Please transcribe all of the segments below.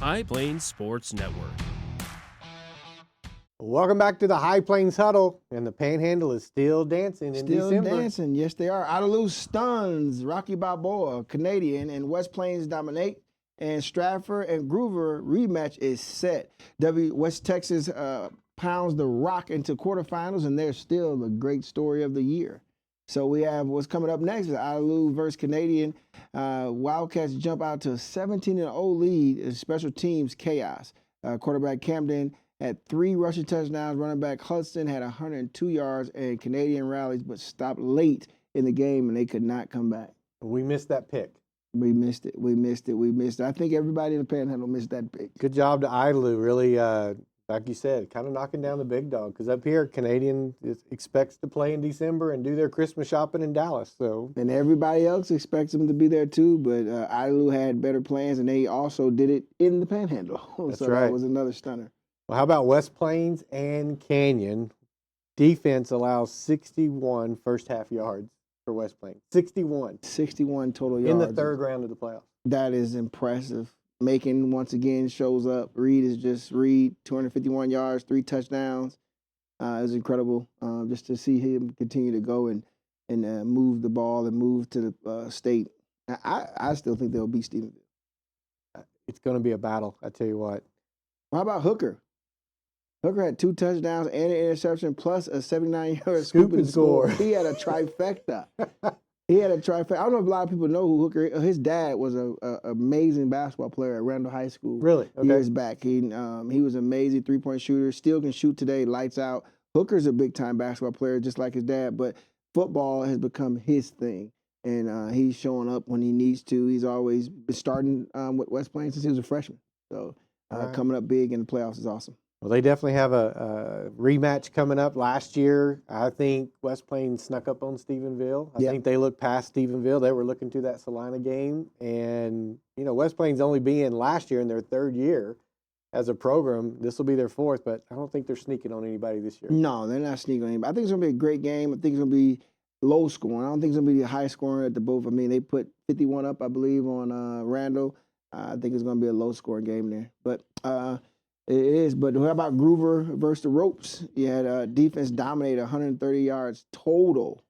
High Plains Sports Network. Welcome back to the High Plains Huddle, and the Panhandle is still dancing in Still December. dancing, yes they are. Idalou stuns Rocky Balboa, Canadian, and West Plains dominate. And Stratford and Groover rematch is set. West Texas pounds the Rock into quarterfinals, and they're still the great story of the year. So we have what's coming up next is Idalou versus Canadian. Wildcats jump out to a 17-0 lead in special teams chaos. Quarterback Camden had 3 rushing touchdowns. Running back Hudson had 102 yards, and Canadian rallies, but stopped late in the game, and they could not come back. We missed that pick. We missed it. I think everybody in the Panhandle missed that pick. Good job to Idalou, really, like you said, kind of knocking down the big dog. Because up here, Canadian expects to play in December and do their Christmas shopping in Dallas. So, and everybody else expects them to be there too, but Idalou had better plans, and they also did it in the Panhandle. That's so right. That was another stunner. Well, how about West Plains and Canyon? Defense allows 61 first half yards for West Plains. 61 total yards. In the third round of the playoffs. That is impressive. Macon, once again, shows up. Reed is just Reed, 251 yards, 3 touchdowns. It was incredible just to see him continue to go and move the ball and move to the state. I still think they'll beat Stephenville. It's going to be a battle, I tell you what. How about Hooker? Hooker had 2 touchdowns and an interception plus a 79-yard scoop and score. He had a trifecta. I don't know if a lot of people know who Hooker is. His dad was an amazing basketball player at Randall High School. Really? Okay. Years back. He was an amazing 3-point shooter. Still can shoot today, lights out. Hooker's a big-time basketball player just like his dad, but football has become his thing. And he's showing up when he needs to. He's always been starting with West Plains since he was a freshman. So coming up big in the playoffs is awesome. Well, they definitely have a rematch coming up. Last year, I think West Plains snuck up on Stephenville. I think they looked past Stephenville. They were looking to that Salina game. And, West Plains only being last year in their 3rd year as a program. This will be their 4th, but I don't think they're sneaking on anybody this year. No, they're not sneaking on anybody. I think it's going to be a great game. I think it's going to be low scoring. I don't think it's going to be the high scoring at the both. I mean, they put 51 up, I believe, on Randall. I think it's going to be a low scoring game there. But it is, but how about Groover versus the Ropes? You had defense dominate 130 yards total.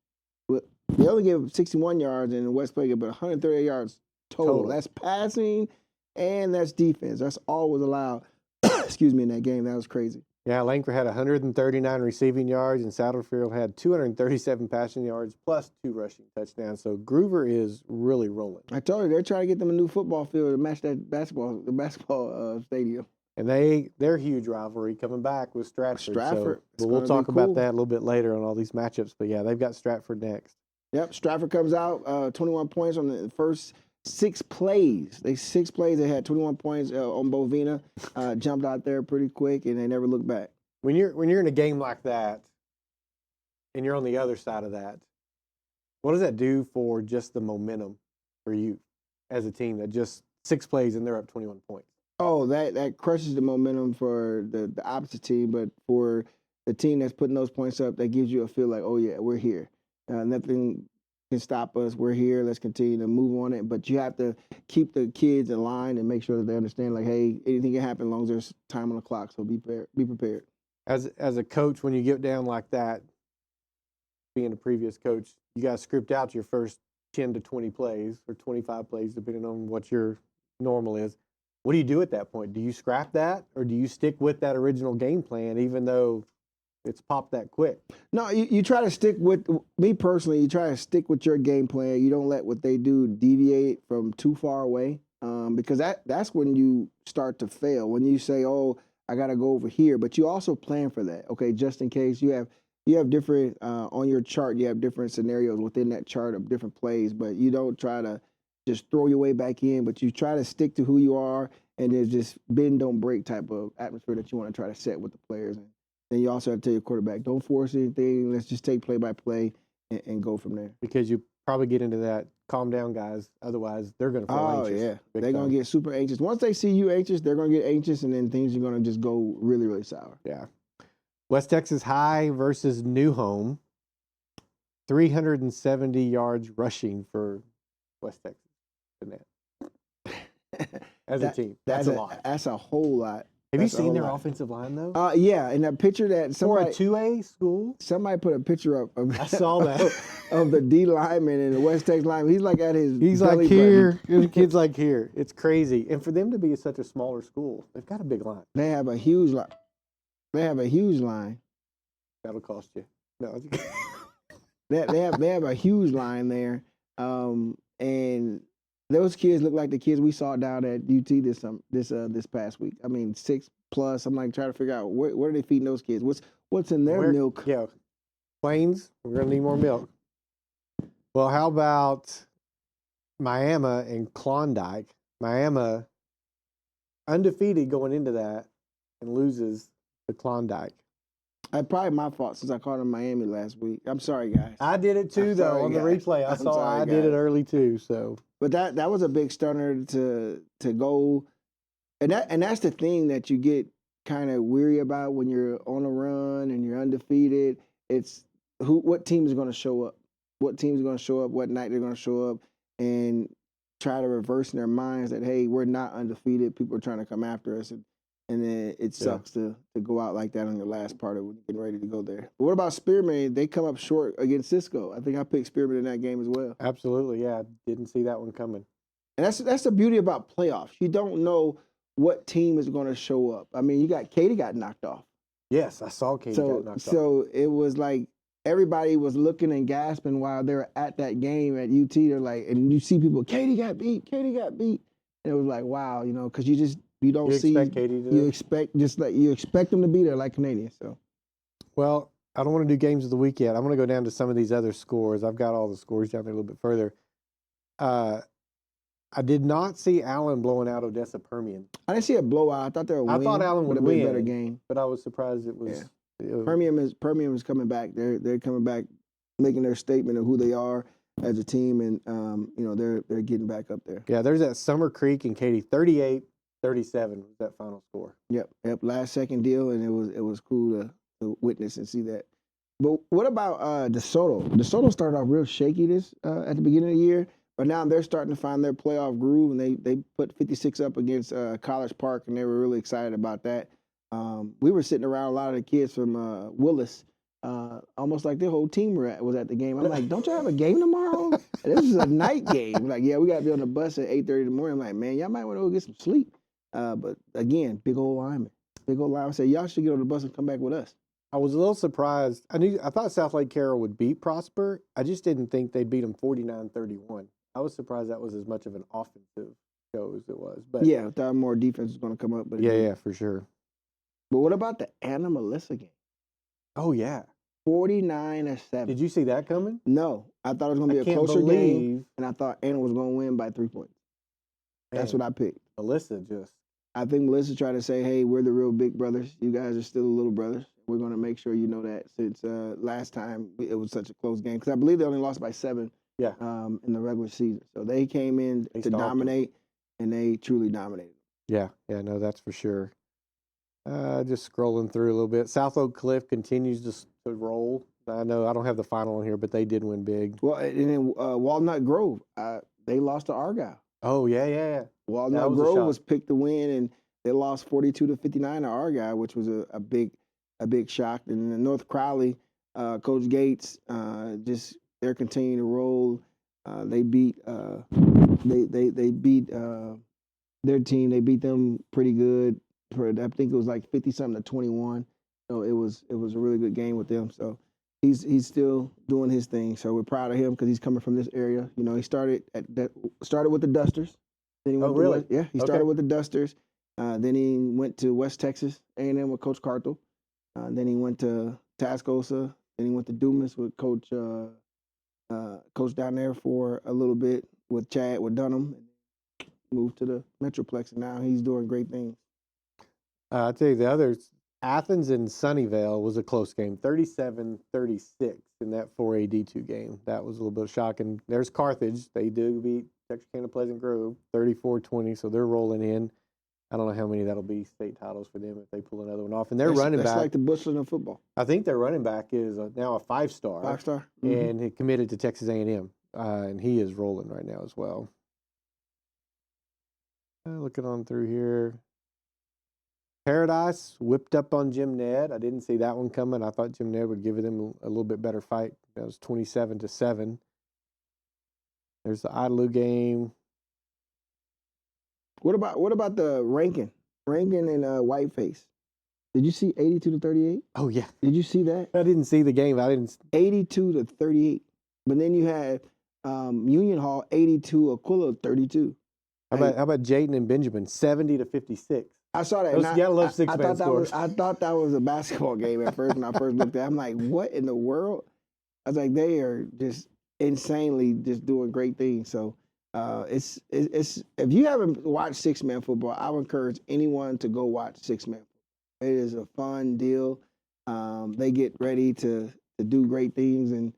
They only gave 61 yards in the West Plains, but 130 yards total. That's passing and that's defense. That's all was allowed, in that game. That was crazy. Yeah, Lanker had 139 receiving yards, and Satterfield had 237 passing yards plus 2 rushing touchdowns. So Groover is really rolling. I told you, they're trying to get them a new football field to match the basketball stadium. And their huge rivalry coming back with Stratford. So we'll talk about that a little bit later on all these matchups. But, yeah, they've got Stratford next. Yep, Stratford comes out, 21 points on the first 6 plays. They had 21 points on Bovina. Jumped out there pretty quick, and they never looked back. When you're in a game like that, and you're on the other side of that, what does that do for just the momentum for you as a team that just 6 plays and they're up 21 points? Oh, that crushes the momentum for the opposite team, but for the team that's putting those points up, that gives you a feel like, oh, yeah, we're here. Nothing can stop us. We're here. Let's continue to move on it. But you have to keep the kids in line and make sure that they understand, like, hey, anything can happen as long as there's time on the clock, so be prepared. As a coach, when you get down like that, being a previous coach, you got to script out your first 10 to 20 plays or 25 plays, depending on what your normal is. What do you do at that point? Do you scrap that, or do you stick with that original game plan, even though it's popped that quick? No, you try to stick with, me personally, you try to stick with your game plan. You don't let what they do deviate from too far away, because that's when you start to fail. When you say, oh, I got to go over here, but you also plan for that, okay, just in case. You have different, on your chart, you have different scenarios within that chart of different plays, but you don't try to just throw your way back in, but you try to stick to who you are, and there's just bend, don't break type of atmosphere that you want to try to set with the players. And then you also have to tell your quarterback, don't force anything. Let's just take play by play and go from there. Because you probably get into that calm down guys. Otherwise, they're going to feel anxious. Oh, yeah. They're going to get super anxious. Once they see you anxious, they're going to get anxious, and then things are going to just go really, really sour. Yeah. West Texas High versus New Home. 370 yards rushing for West Texas. as a team. That's a lot. That's a whole lot. Have you That's a seen whole their lot. offensive line though? Yeah, and that picture that For a somebody 2A school, somebody put a picture up of I saw that. of the D lineman and the West Texas lineman. He's like at his He's belly like button. here. The kid's like here. It's crazy. And for them to be such a smaller school, they've got a big line. They have a huge line. They have a huge line. That'll cost you. No. They have a huge line there. And those kids look like the kids we saw down at UT this past week. I mean, 6+. I'm like trying to figure out where are they feeding those kids? What's in their milk? Yeah. Plains, we're gonna need more milk. Well, how about Miami and Klondike? Miami undefeated going into that and loses to Klondike. Probably my fault since I called them Miami last week. I'm sorry, guys. I did it too, I'm though, sorry, on the guys. replay. I'm I sorry, did it guys. early too. So, But that was a big stunner to go, and that's the thing that you get kind of weary about when you're on a run and you're undefeated. It's what team is going to show up, what team's going to show up, what night they're going to show up, and try to reverse in their minds that hey, we're not undefeated. People are trying to come after us, and then it sucks to go out like that on your last part of when you're getting ready to go there. But what about Spearman? They come up short against Cisco. I think I picked Spearman in that game as well. absolutely, yeah. Didn't see that one coming. And that's the beauty about playoffs. You don't know what team is going to show up. I mean, Katy got knocked off. Yes, I saw Katie got knocked off. So it was like everybody was looking and gasping while they were at that game at UT. They're like, and you see people, Katy got beat. And it was like, wow, because you don't see. Expect Katie to You expect them to be there like Canadians. So. Well, I don't want to do games of the week yet. I'm going to go down to some of these other scores. I've got all the scores down there a little bit further. I did not see Allen blowing out Odessa Permian, I didn't see a blowout. I thought they were. I thought Allen would have been a win. better game. but I was surprised it was. Yeah. Permian is coming back. They're coming back, making their statement of who they are as a team, and they're getting back up there. Yeah, there's that Summer Creek and Katy 38-37 was that final score. Yep. Last second deal, and it was cool to witness and see that. But what about DeSoto? DeSoto started off real shaky this at the beginning of the year, but now they're starting to find their playoff groove, and they put 56 up against College Park, and they were really excited about that. We were sitting around, a lot of the kids from Willis, almost like their whole team was at the game. I'm like, don't y'all have a game tomorrow? And this is a night game. Like, yeah, we got to be on the bus at 8:30 in the morning. I'm like, man, y'all might want to go get some sleep. But again, big old lineman said, y'all should get on the bus and come back with us. I was a little surprised. I thought South Lake Carroll would beat Prosper. I just didn't think they'd beat them 49-31. I was surprised that was as much of an offensive show as it was. But yeah, I thought more defense was going to come up. But yeah, for sure. But what about the Anna Melissa game? Oh yeah, 49-7. did you see that coming? No, I thought it was going to be a closer game, and I thought Anna was going to win by 3 points. That's what I picked. Melissa just. I think Melissa tried to say, hey, we're the real big brothers. You guys are still the little brothers. We're going to make sure you know that since last time it was such a close game. Because I believe they only lost by 7 in the regular season. So they came in to dominate, and they truly dominated. Yeah, no, that's for sure. Just scrolling through a little bit. South Oak Cliff continues to roll. I know I don't have the final on here, but they did win big. Well, and then Walnut Grove, they lost to Argyle. Oh, yeah. Walnut Grove was picked to win, and they lost 42-59 to Argyle, which was a big shock. And then North Crowley, Coach Gates, they're continuing to roll. They beat they beat their team. They beat them pretty good. I think it was like 50-something to 21. So it was a really good game with them. So he's still doing his thing. So we're proud of him because he's coming from this area. He started with the Dusters. Then he went he started with the Dusters. Then he went to West Texas A&M with Coach Carthel. Then he went to Tascosa. Then he went to Dumas with Coach down there for a little bit with Dunham. Moved to the Metroplex, and now he's doing great things. I'll tell you the others. Athens and Sunnyvale was a close game, 37-36 in that 4A D2 game. That was a little bit shocking. There's Carthage. They do beat Texarkana Pleasant Grove 34-20, so they're rolling in. I don't know how many that'll be state titles for them if they pull another one off. And their running back. That's like the Bushland of football. I think their running back is now a 5-star. 5-star. And he committed to Texas A&M, and he is rolling right now as well. Looking on through here. Paradise whipped up on Jim Ned. I didn't see that one coming. I thought Jim Ned would give them a little bit better fight. That was 27-7. There's the Idalou game. What about the Rankin? Rankin and Whiteface. Did you see 82-38? Oh yeah, Did you see that? I didn't see the game. I didn't. 82-38. But then you had Union Hall 82, Aquila 32. How about Jayden and Benjamin 70-56? I saw that. Those, and you gotta love I six-man thought that scores. I thought that was a basketball game at first when I first looked at it. I'm like, what in the world? I was like, they are just insanely just doing great things. So it's if you haven't watched six-man football, I would encourage anyone to go watch six-man football. It is a fun deal. They get ready to do great things, and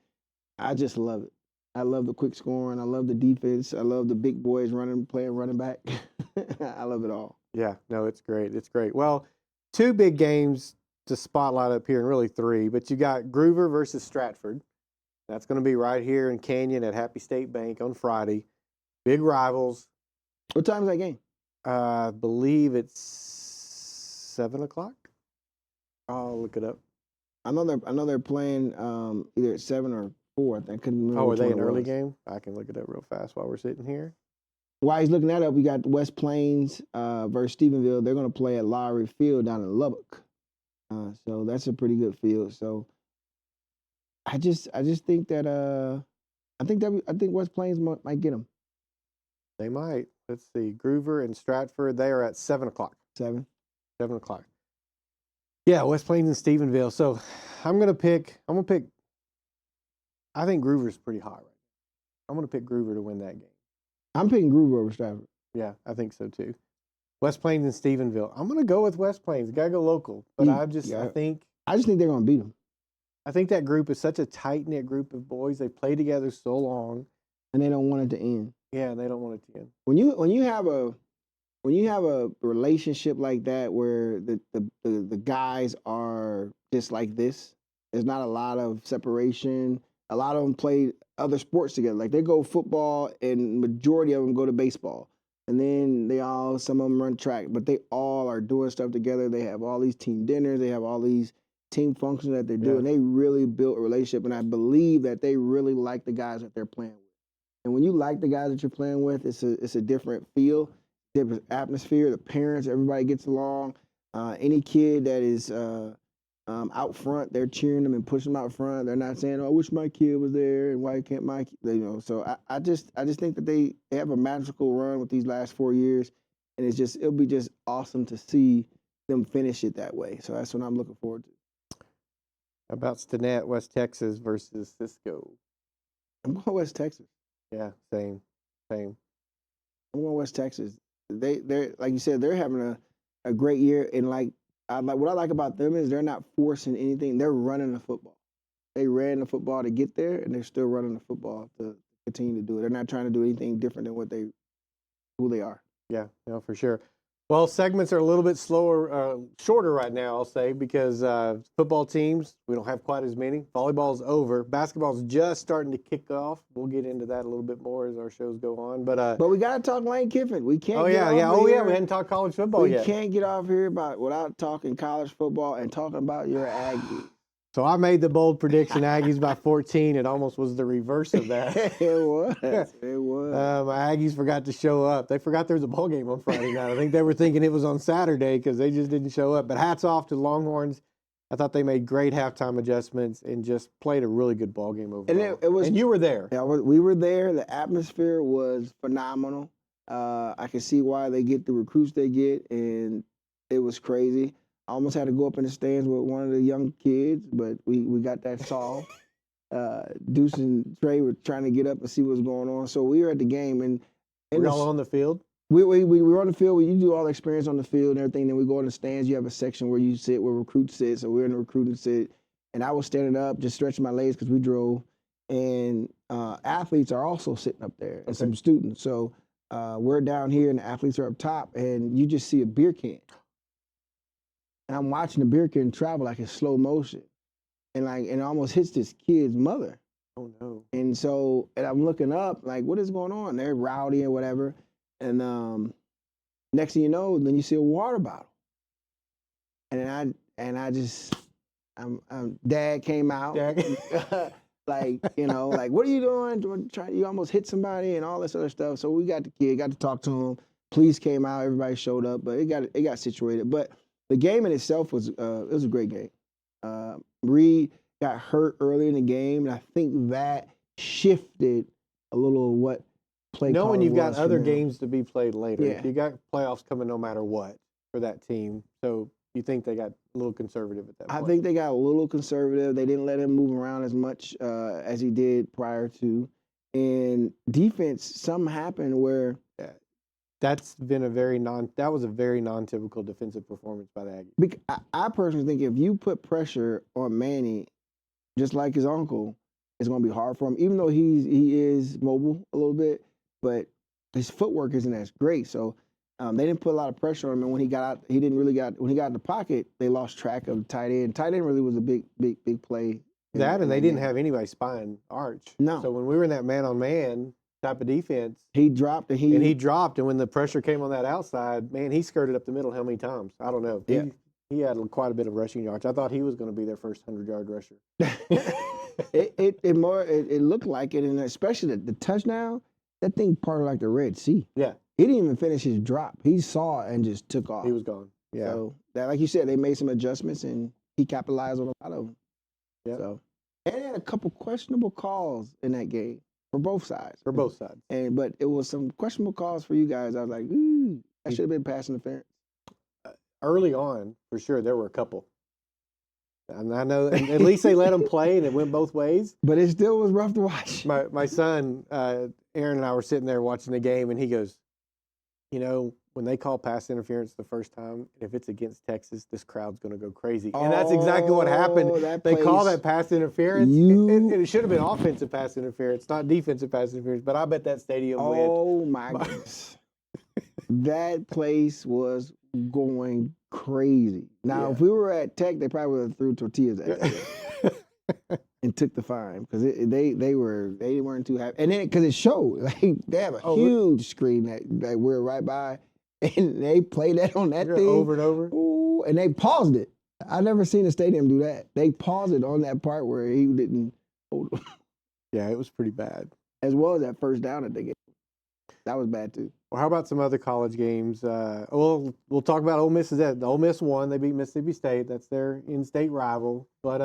I just love it. I love the quick scoring. I love the defense. I love the big boys playing running back. I love it all. Yeah, no, it's great. It's great. Well, two big games to spotlight up here, and really three. But you got Groover versus Stratford. That's going to be right here in Canyon at Happy State Bank on Friday. Big rivals. What time is that game? I believe it's 7 o'clock. I'll look it up. I know they're playing either at 7 or 4. I think. I couldn't remember. Oh, are which they one an it early was. game? I can look it up real fast while we're sitting here. While he's looking that up, we got West Plains versus Stephenville. They're going to play at Lowry Field down in Lubbock. So that's a pretty good field. So I just think that I think West Plains might get them. They might. Let's see. Groover and Stratford, they are at 7 o'clock. 7. 7 o'clock. Yeah, West Plains and Stephenville. So I'm gonna pick. I think Groover's pretty hot right now. I'm gonna pick Groover to win that game. I'm picking Groover over Stratford. Yeah, I think so too. West Plains and Stephenville. I'm gonna go with West Plains. Gotta go local. But I just think they're going to beat them. I think that group is such a tight knit group of boys. They play together so long, And they don't want it to end. Yeah, they don't want it to end. When you have a relationship like that where the guys are just like this, there's not a lot of separation. A lot of them play other sports together. Like they go football, and majority of them go to baseball. And then some of them run track, but they all are doing stuff together. They have all these team dinners. They have all these team functions that they're doing. They really built a relationship, and I believe that they really like the guys that they're playing with. And when you like the guys that you're playing with, it's a different feel, different atmosphere. The parents, everybody gets along. Any kid that is out front, they're cheering them and pushing them out front. They're not saying, "Oh, I wish my kid was there," and why can't my kid? So I just think that they have a magical run with these last 4 years, and it'll be just awesome to see them finish it that way. So that's what I'm looking forward to. About Stinnett, West Texas versus Cisco. I'm going West Texas. Yeah, same. I'm going West Texas. They're like you said, they're having a great year, and what I like about them is they're not forcing anything. They're running the football. They ran the football to get there, and they're still running the football to continue to do it. They're not trying to do anything different than who they are. Yeah, for sure. Well, segments are a little bit shorter right now, I'll say, because football teams, we don't have quite as many. Volleyball's over. Basketball's just starting to kick off. We'll get into that a little bit more as our shows go on. But we got to talk Lane Kiffin. We can't. We hadn't talked college football yet. We can't get off here without talking college football and talking about your Aggies. So I made the bold prediction, Aggies by 14. It almost was the reverse of that. It was. It was. My Aggies forgot to show up. They forgot there was a ball game on Friday night. I think they were thinking it was on Saturday because they just didn't show up. But hats off to the Longhorns. I thought they made great halftime adjustments and just played a really good ball game overall. And you were there. Yeah, we were there. The atmosphere was phenomenal. I can see why they get the recruits they get, and it was crazy. I almost had to go up in the stands with one of the young kids, but we got that solved. Deuce and Trey were trying to get up and see what's going on. So we were at the game, and we're all on the field. We were on the field. You do all the experience on the field and everything. Then we go in the stands. You have a section where you sit, where recruits sit. So we're in the recruiting sit, and I was standing up, just stretching my legs because we drove. And athletes are also sitting up there, and some students. So we're down here, and the athletes are up top, and you just see a beer can. And I'm watching the beer can travel like in slow motion, and it almost hits this kid's mother. Oh no! And I'm looking up, like, what is going on? They're rowdy or whatever, and Next thing you know, then you see a water bottle. Dad came out. Like, what are you doing? You almost hit somebody and all this other stuff. So we got the kid, got to talk to him. Police came out, everybody showed up, but it got situated. But the game in itself was it was a great game. Reed got hurt early in the game, and I think that shifted a little what play. Knowing you've got other them. games to be played later, Yeah. you got playoffs coming no matter what for that team. So you think they got a little conservative at that point? I think they got a little conservative. They didn't let him move around as much as he did prior to. And defense, something happened where that was a very non-typical defensive performance by the Aggies. I personally think if you put pressure on Manny, just like his uncle, it's going to be hard for him. Even though he is mobile a little bit, but his footwork isn't as great. So they didn't put a lot of pressure on him. And when he got out, when he got in the pocket, they lost track of the tight end. Tight end really was a big play. And they didn't have anybody spying Arch. No. So when we were in that man-on-man type of defense, he dropped and he dropped, and when the pressure came on that outside, man, he skirted up the middle how many times? I don't know. Yeah. He had quite a bit of rushing yards. I thought he was going to be their first 100-yard rusher. It looked like it, and especially the touchdown, that thing parted like the Red Sea. Yeah. He didn't even finish his drop. He saw it and just took off. He was gone. Yeah. So that, like you said, they made some adjustments, and he capitalized on a lot of them. Yeah. So, and they had a couple questionable calls in that game for both sides. But it was some questionable calls for you guys. I was like, ooh, that should have been pass interference. Early on, for sure, there were a couple. And I know at least they let them play, and it went both ways. But it still was rough to watch. My son, Aaron, and I were sitting there watching the game, and he goes, when they call pass interference the first time, if it's against Texas, this crowd's going to go crazy. And that's exactly what happened. They call that pass interference. It should have been offensive pass interference, not defensive pass interference. But I bet that stadium went. Oh, my goodness. That place was going crazy. Now, if we were at Tech, they probably would have threw tortillas at us and took the fine because they weren't too happy. And then because it showed, like they have a huge screen that we're right by, and they played that on that thing over and over. Ooh, and they paused it. I never seen a stadium do that. They paused it on that part where he didn't hold him. Yeah, it was pretty bad. As well as that first down that they gave. That was bad too. Well, how about some other college games? We'll talk about Ole Miss. Ole Miss won. They beat Mississippi State. That's their in-state rival. But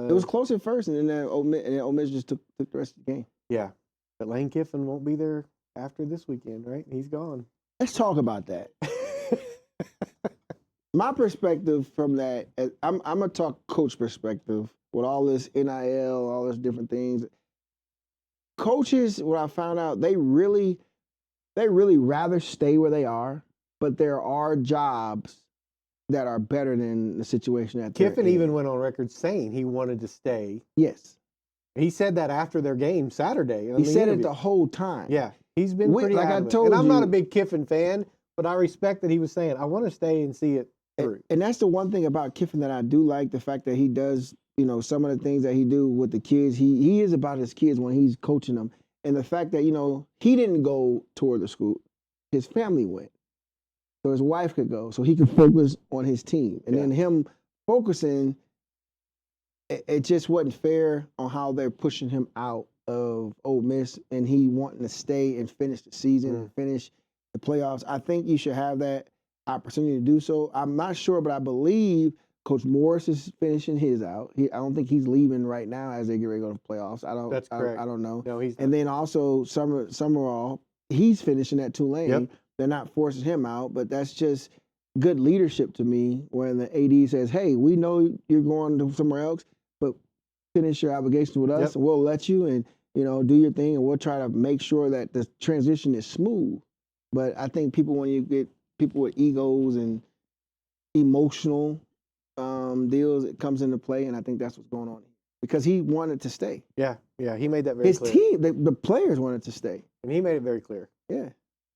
it was close at first, and then Ole Miss just took the rest of the game. Yeah, but Lane Kiffin won't be there after this weekend, right? He's gone. Let's talk about that. My perspective from that, I'm gonna talk coach perspective with all this NIL, all those different things. Coaches, what I found out, they really rather stay where they are, but there are jobs that are better than the situation that Kiffin even went on record saying he wanted to stay. Yes. He said that after their game Saturday. He said it the whole time. Yeah. He's been pretty adamant. And I'm not a big Kiffin fan, but I respect that he was saying, I want to stay and see it through. And that's the one thing about Kiffin that I do like, the fact that he does, some of the things that he do with the kids. He is about his kids when he's coaching them. And the fact that, he didn't go toward the school. His family went. So his wife could go. So he could focus on his team. And then him focusing, it just wasn't fair on how they're pushing him out of Ole Miss and he wanting to stay and finish the season and finish the playoffs. I think you should have that opportunity to do so. I'm not sure, but I believe Coach Morris is finishing his out. I don't think he's leaving right now as they get ready to go to the playoffs. That's correct. I don't know. No, he's not. And then also Summerall, he's finishing at Tulane. Yep. They're not forcing him out, but that's just good leadership to me when the AD says, hey, we know you're going to somewhere else, but finish your obligations with us and we'll let you and, do your thing and we'll try to make sure that the transition is smooth. But I think when you get people with egos and emotional deals, it comes into play, and I think that's what's going on here. Because he wanted to stay. Yeah, he made that very clear. His team, the players wanted to stay. And he made it very clear. Yeah.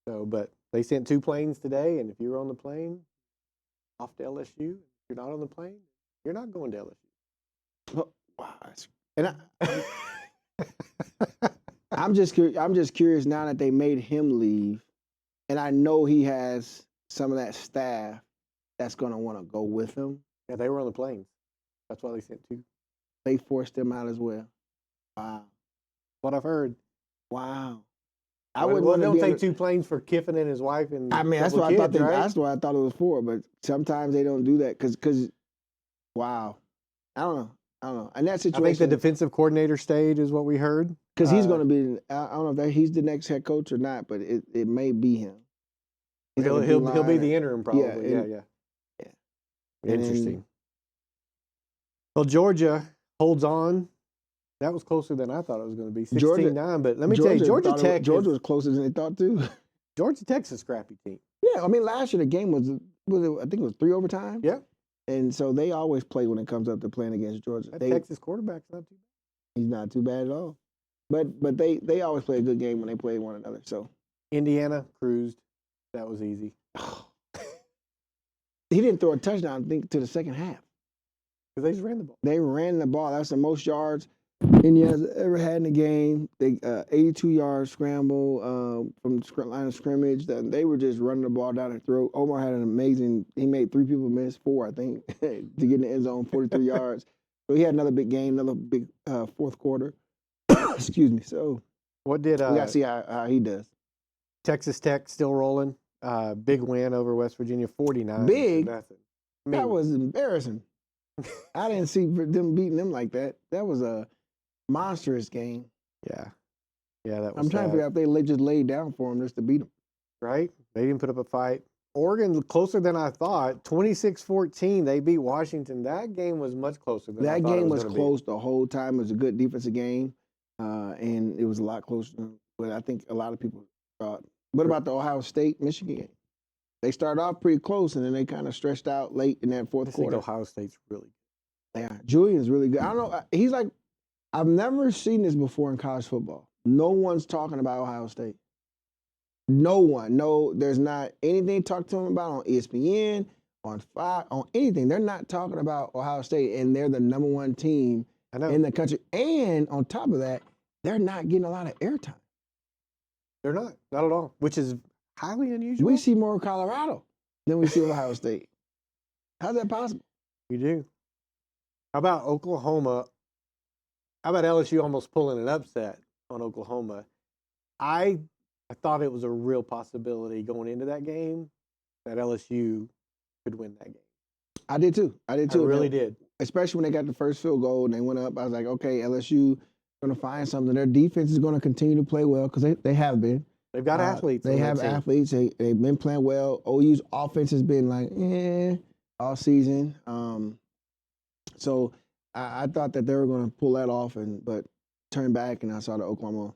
So, but they sent 2 planes today, and if you were on the plane off to LSU, if you're not on the plane, you're not going to LSU. Well, wow. And I'm just curious now that they made him leave, and I know he has some of that staff that's going to want to go with him. Yeah, they were on the planes. That's why they sent 2. They forced him out as well. Wow. What I've heard. Wow. I wouldn't. Well, don't take 2 planes for Kiffin and his wife and. I mean, that's couple what I thought. kids, right? That's what I thought it was for. But sometimes they don't do that because, wow, I don't know. And that I situation, think the defensive coordinator stayed, is what we heard. because he's going to be. I don't know if he's the next head coach or not, but it may be him. He's on the He'll be D-line. the interim probably. Yeah, Yeah. And then- Interesting. Well, Georgia holds on. That was closer than I thought it was going to be. 16-9. But let me tell you, Georgia Tech. Georgia was closer than they thought too. Georgia Tech's a scrappy team. Yeah, I mean, last year the game was I think it was 3 overtime. Yeah. And so they always play when it comes up to playing against Georgia. That Texas quarterback's not too bad. He's not too bad at all. But they always play a good game when they play one another. So Indiana cruised. That was easy. he didn't throw a touchdown, I think, to the second half. Because they just ran the ball. They ran the ball. That's the most yards Indiana's ever had in the game. They 82-yard scramble from the line of scrimmage. They were just running the ball down their throat. Omar had an amazing. He made 3 people miss, 4 I think, to get in the end zone, 43 yards. So he had another big game, another big fourth quarter. Excuse me. So What did we got to see how he does. Texas Tech still rolling? Big win over West Virginia, 49. Big? Nothing. I mean, That was embarrassing. I didn't see them beating them like that. That was a monstrous game. yeah, that was. I'm trying to figure out if they just laid down for them just to beat them. Right? They didn't put up a fight. Oregon closer than I thought. 26-14. They beat Washington. That game was much closer than I That thought game it was gonna close the whole time. It was a good defensive game, and it was a lot closer than what I think a lot of people thought. What about the Ohio State-Michigan game? They started off pretty close, and then they kind of stretched out late in that I fourth just think quarter. Ohio State's really good. Yeah, Julian's really good. I don't know. He's like, I've never seen this before in college football. No one's talking about Ohio State. No one. No, there's not anything talked to them about on ESPN, on Fox, on anything. They're not talking about Ohio State, and they're the number 1 team I know. in the country. And on top of that, they're not getting a lot of airtime. They're not at all, which is highly unusual. We see more Colorado than we see Ohio State. How's that possible? We do. How about Oklahoma? How about LSU almost pulling an upset on Oklahoma? I thought it was a real possibility going into that game that LSU could win that game. I did too. I really did. Especially when they got the first field goal and they went up. I was like, okay, LSU going to find something. Their defense is going to continue to play well because they have been. They've got athletes. They on have that team. athletes. They've been playing well. OU's offense has been like, all season. So I thought that they were going to pull that off, but turned back and I saw the Oklahoma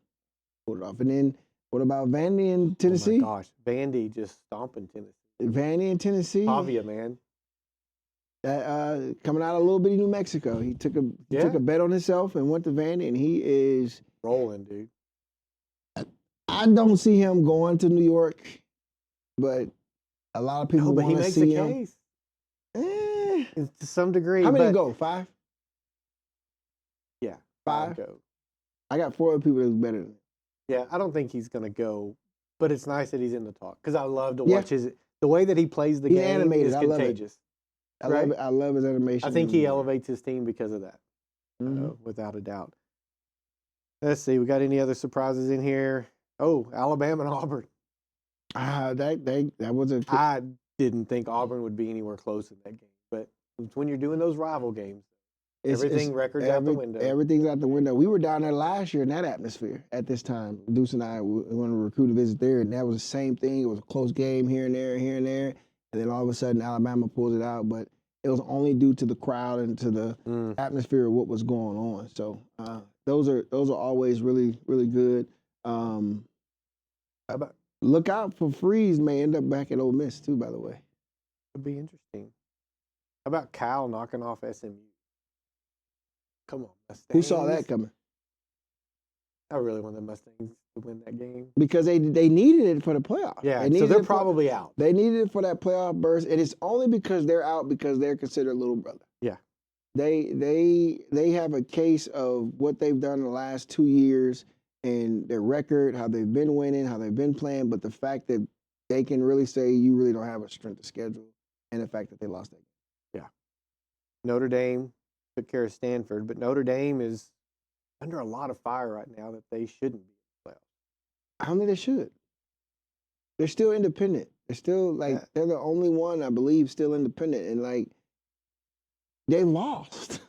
pull it off. And then what about Vandy in Tennessee? Oh my gosh, Vandy just stomping Tennessee. Vandy in Tennessee. Pavia, man. Coming out of a little bitty New Mexico. He took a bet on himself and went to Vandy, and he is Rolling, dude. I don't see him going to New York, but a lot of people No, but he want to makes see a him. case Eh, to some degree. how many but, go? 5? Yeah, 5? go. I got 4 other people that's better than him. Yeah, I don't think he's gonna go, but it's nice that he's in the talk because I love to Yeah. watch the way that he plays the He's game animated. is I love it. contagious. I Right? love it. I love his animation. I think he elevates his team because of that, Mhm. without a doubt. Let's see, we got any other surprises in here? Oh, Alabama and Auburn. That was a I didn't think Auburn would be anywhere close in that game, but it's when you're doing those rival games, records out the window. Everything's out the window. We were down there last year in that atmosphere at this time. Deuce and I went to recruit a visit there, and that was the same thing. It was a close game here and there, and then all of a sudden Alabama pulls it out. But it was only due to the crowd and to the atmosphere of what was going on. So those are always really, really good. How about Look out for Freeze may end up back at Ole Miss too. By the way, would be interesting. How about Cal knocking off SMU? Come on, Mustangs. who saw that coming? I really want the Mustangs to win that game. Because they needed it for the playoff. Yeah, They so needed they're it for- probably out. They needed it for that playoff burst, and it's only because they're out because they're considered little brother. Yeah. They have a case of what they've done in the last 2 years and their record, how they've been winning, how they've been playing, but the fact that they can really say you really don't have a strength of schedule, and the fact that they lost that game. Notre Dame took care of Stanford, but Notre Dame is under a lot of fire right now that they shouldn't be in the playoffs. I don't think they should. They're still independent. They're still like Yeah. they're the only one I believe still independent, and like they lost.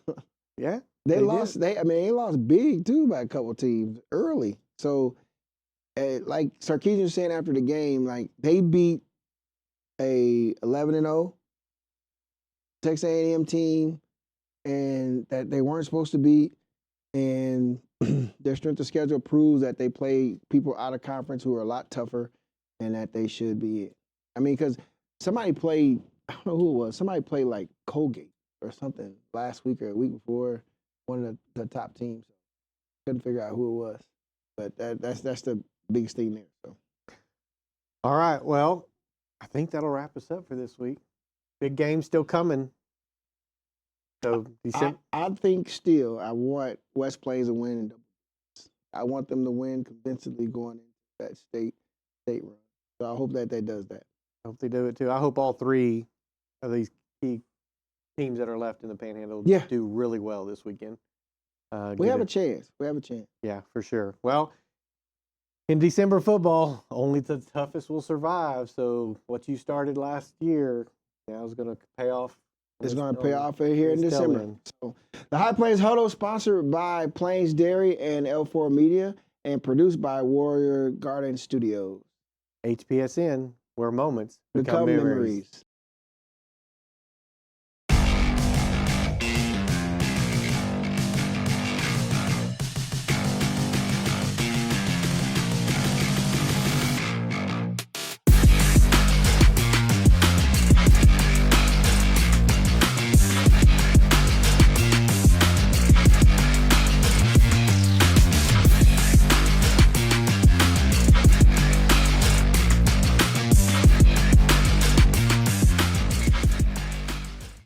Yeah, They They lost. They lost big too by a couple teams early. So, like Sarkisian was saying after the game, like they beat a 11-0 Texas A&M team, and that they weren't supposed to beat. And their strength of schedule proves that they play people out of conference who are a lot tougher, and that they should be it. I mean, because somebody played, I don't know who it was. Somebody played like Colgate or something last week or a week before, one of the top teams. Couldn't figure out who it was, but that's the biggest thing there. So All right. Well, I think that'll wrap us up for this week. Big game still coming. So December. I think still I want West Plains to win. I want them to win convincingly going into that state run. So I hope that does that. I hope they do it too. I hope all three of these key teams that are left in the Panhandle Yeah. do really well this weekend. We get have it- a chance. We have a chance. Yeah, for sure. Well, in December football, only the toughest will survive. So what you started last year now is going to pay off. It's going to pay off here in this tail December. end. So, the High Plains Huddle, sponsored by Plains Dairy and L4 Media, and produced by Warrior Garden Studios. HPSN, where moments Become memories.